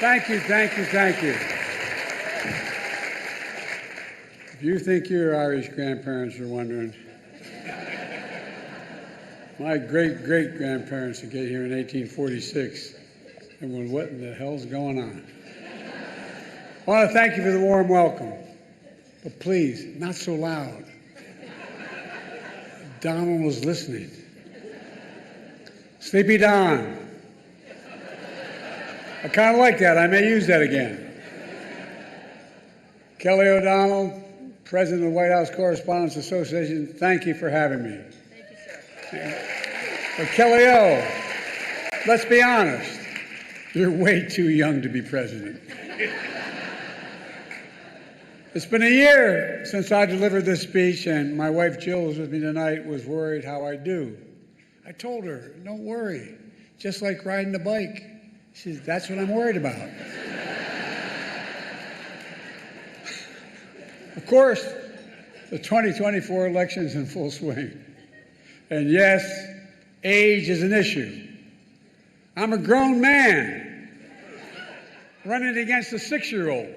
Thank you, thank you, thank you. If you think your Irish grandparents are wondering, my great-great-grandparents that came here in 1846, and went, what in the hell's going on? I want to thank you for the warm welcome, but please, not so loud. Donald was listening. Sleepy Don. I kind of like that. I may use that again. Kelly O'Donnell, President of the White House Correspondents Association, thank you for having me. Thank you, sir. But Kelly O, let's be honest. You're way too young to be president. It's been a year since I delivered this speech, and my wife Jill, who's with me tonight, was worried how I do. I told her, don't worry, just like riding a bike. She said, that's what I'm worried about. Of course, the 2024 election is in full swing. And yes, age is an issue. I'm a grown man running against a 6-year-old.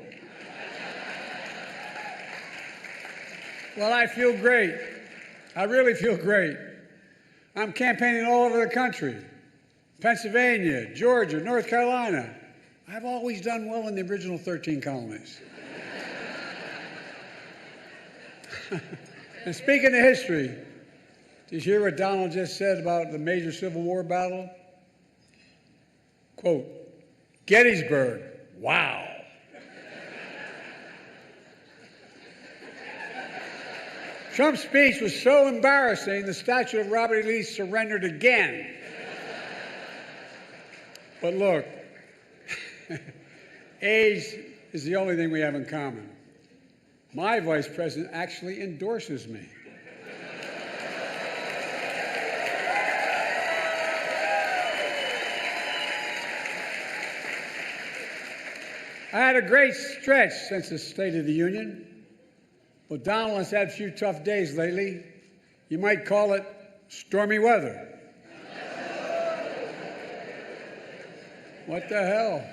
Well, I feel great. I really feel great. I'm campaigning all over the country. Pennsylvania, Georgia, North Carolina. I've always done well in the original 13 colonies. And speaking of history, did you hear what Donald just said about the major Civil War battle? Quote, Gettysburg, wow. Trump's speech was so embarrassing, the statue of Robert E. Lee surrendered again. But look, age is the only thing we have in common. My vice president actually endorses me. I had a great stretch since the State of the Union. Well, Donald has had a few tough days lately. You might call it stormy weather. What the hell?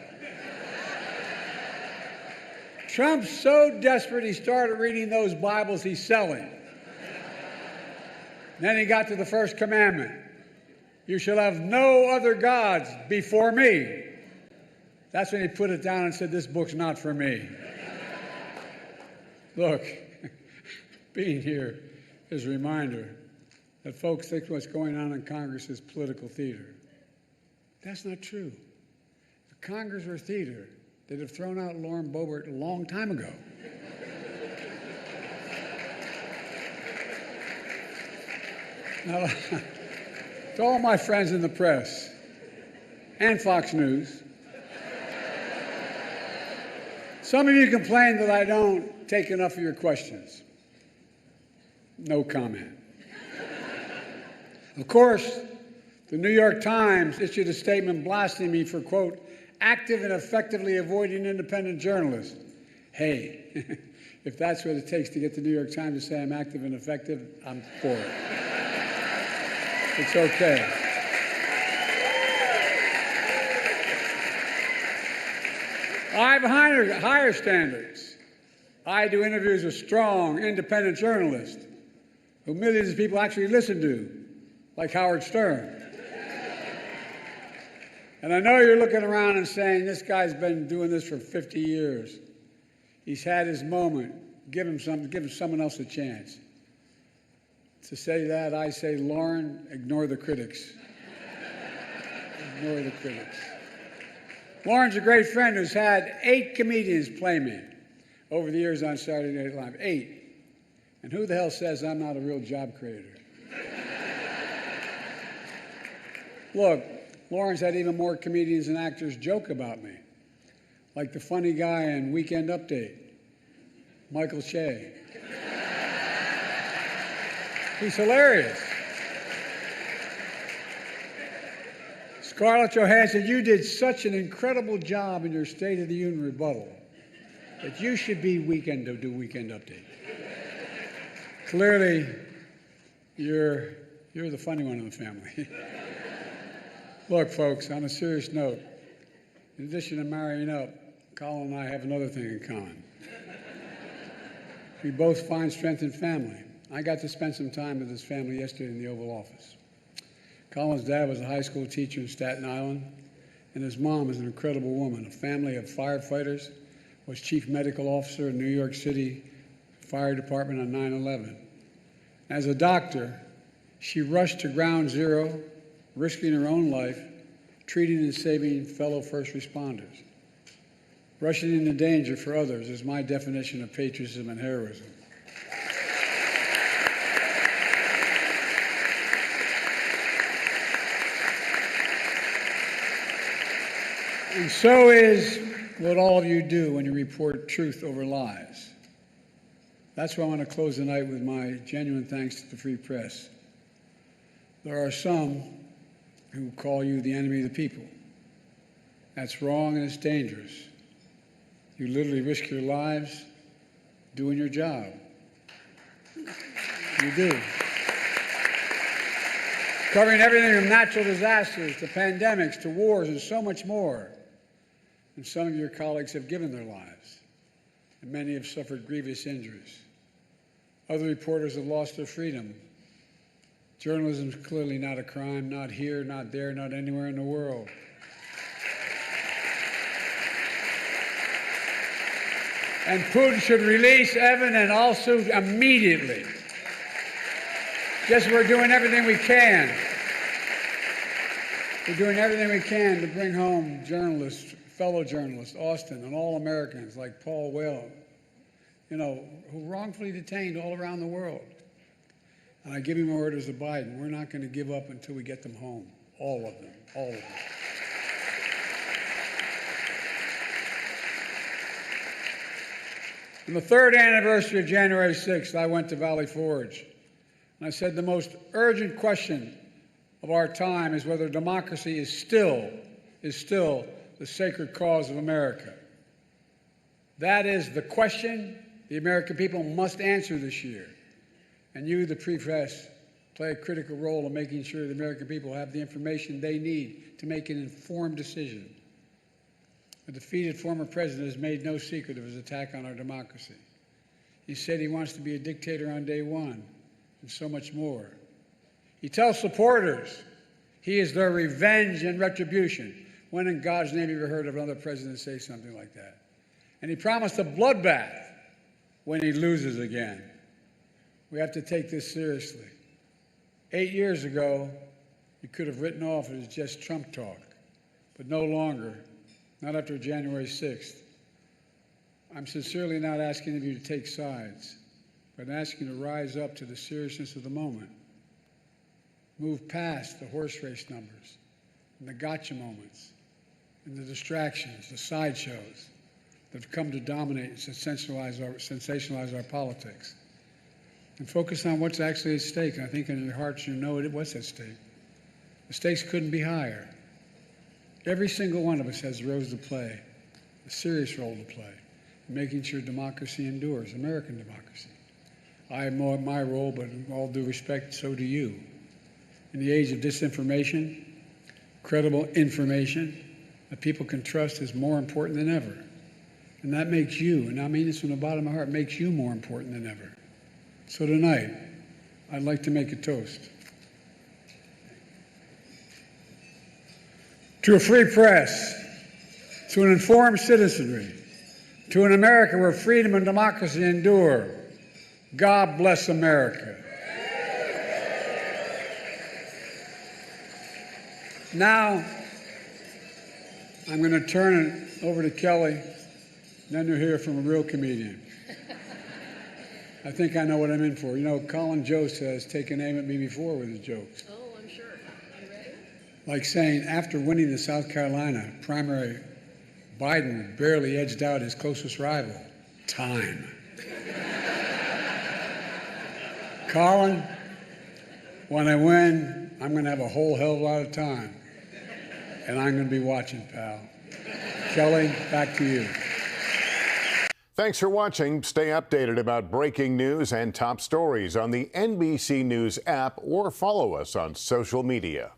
Trump's so desperate he started reading those Bibles he's selling. Then he got to the first commandment. You shall have no other gods before me. That's when he put it down and said, this book's not for me. Look, being here is a reminder that folks think what's going on in Congress is political theater. That's not true. If Congress were theater, they'd have thrown out Lauren Boebert a long time ago. Now, to all my friends in the press and Fox News, some of you complain that I don't take enough of your questions. No comment. Of course, the New York Times issued a statement blasting me for, quote, active and effectively avoiding independent journalists. Hey, if that's what it takes to get the New York Times to say I'm active and effective, I'm for it. It's okay. I have higher standards. I do interviews with strong, independent journalists who millions of people actually listen to, like Howard Stern. And I know you're looking around and saying, this guy's been doing this for 50 years. He's had his moment. Give him someone else a chance. To say that, I say, Lauren, ignore the critics. Ignore the critics. Lauren's a great friend who's had 8 comedians play me over the years on Saturday Night Live. 8. And who the hell says I'm not a real job creator? Look, Lauren's had even more comedians and actors joke about me, like the funny guy in Weekend Update, Michael Che. He's hilarious. Scarlett Johansson, you did such an incredible job in your State of the Union rebuttal that you should be do Weekend Update. Clearly, you're the funny one in the family. Look, folks, on a serious note, In addition to marrying up, Colin and I have another thing in common. We both find strength in family. I got to spend some time with his family yesterday in the Oval Office. Colin's dad was a high school teacher in Staten Island, and his mom is an incredible woman, a family of firefighters, was chief medical officer in New York City Fire Department on 9/11. As a doctor, she rushed to ground zero, risking her own life, treating and saving fellow first responders. Rushing into danger for others is my definition of patriotism and heroism. And so is what all of you do when you report truth over lies. That's why I want to close the night with my genuine thanks to the free press. There are some who call you the enemy of the people. That's wrong and it's dangerous. You literally risk your lives doing your job. You do. Covering everything from natural disasters to pandemics to wars and so much more. And some of your colleagues have given their lives, and many have suffered grievous injuries. Other reporters have lost their freedom. Journalism is clearly not a crime, not here, not there, not anywhere in the world. And Putin should release Evan and also immediately. Yes, we're doing everything we can. We're doing everything we can to bring home journalists, fellow journalists, Austin, and all Americans like Paul Whelan, who wrongfully detained all around the world. And I give you my orders to Biden. We're not going to give up until we get them home. All of them. All of them. On the third anniversary of January 6th, I went to Valley Forge. And I said the most urgent question of our time is whether democracy is still the sacred cause of America. That is the question the American people must answer this year. And you, the free press, play a critical role in making sure the American people have the information they need to make an informed decision. The defeated former president has made no secret of his attack on our democracy. He said he wants to be a dictator on day one, and so much more. He tells supporters he is their revenge and retribution. When in God's name have you ever heard of another president say something like that? And he promised a bloodbath when he loses again. We have to take this seriously. 8 years ago, you could have written off it as just Trump talk, but no longer, not after January 6th. I'm sincerely not asking of you to take sides, but I'm asking you to rise up to the seriousness of the moment. Move past the horse race numbers and the gotcha moments and the distractions, the sideshows that have come to dominate and sensationalize our politics. And focus on what's actually at stake. And I think in your hearts you know what's at stake. The stakes couldn't be higher. Every single one of us has a role to play, a serious role to play, in making sure democracy endures, American democracy. I have my role, but in all due respect, so do you. In the age of disinformation, credible information that people can trust is more important than ever. And that makes you, and I mean this from the bottom of my heart, makes you more important than ever. So tonight, I'd like to make a toast. To a free press, to an informed citizenry, to an America where freedom and democracy endure. God bless America. Now, I'm going to turn it over to Kelly, and then you'll hear from a real comedian. I think I know what I'm in for. Colin Jost has taken aim at me before with his jokes. Oh, I'm sure. You ready? Like saying, after winning the South Carolina primary, Biden barely edged out his closest rival. Time. Colin, when I win, I'm going to have a whole hell of a lot of time. And I'm going to be watching, pal. Kelly, back to you. Thanks for watching. Stay updated about breaking news and top stories on the NBC News app or follow us on social media.